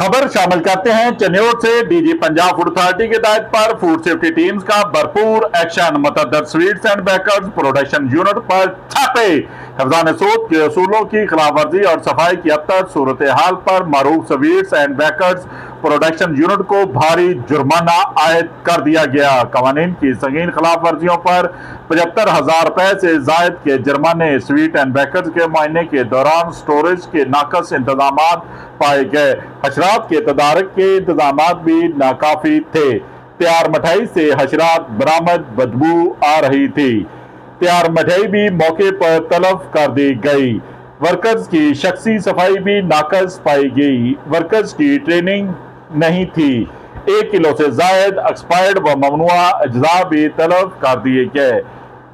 खबर शामिल करते हैं चन्योर से। डीजी पंजाब फूड अथॉरिटी के दायित्व पर फूड सेफ्टी टीम्स का भरपूर एक्शन। मुतअद्दिद sweets and bakers production unit पर छापे। हिफ्ज़ान सूद के असूलों की खिलाफवर्जी और सफाई की अबतर सूरत हाल पर मरूफ sweets and bakers production unit को भारी जुर्माना आयद कर दिया गया। कवानीन की संगीन खिलाफ वर्जियों पर 75,000 रुपए से जायद के जुर्माने। स्वीट एंड बेकर्स के मुआयने के दौरान स्टोरेज के नाकस इंतजाम पाए गए। हशरात के तदारक के इंतजाम भी नाकाफी थे। तैयार मिठाई से हशरात बरामद बदबू आ रही थी। तैयार मिठाई भी मौके पर तलब कर दी गई। वर्कर्स की शख्सी सफाई भी नाकस पाई गई। वर्कर्स की ट्रेनिंग नहीं थी। 1 किलो से जायद एक्सपायर्ड व ममनुआ अज्जा भी तलब कर दिए गए।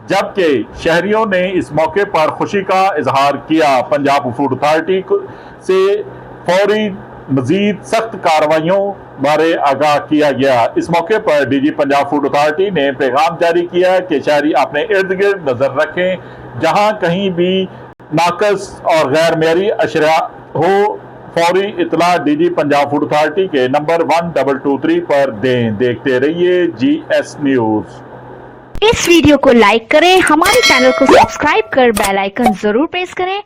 जबकि शहरियों ने इस मौके पर खुशी का इजहार किया। पंजाब फूड अथॉरिटी से फौरी मजीद सख्त कार्रवाइयों बारे आगाह किया गया। इस मौके पर डीजी पंजाब फूड अथॉरिटी ने पैगाम जारी किया कि शहरी अपने इर्द गिर्द नजर रखें। जहां कहीं भी नाकस और गैर मेरी अशरा हो, फौरी इतला डीजी पंजाब फूड अथॉरिटी के नंबर 1223 पर दें। देखते रहिए GS न्यूज। इस वीडियो को लाइक करें, हमारे चैनल को सब्सक्राइब कर बेल आइकन जरूर प्रेस करें।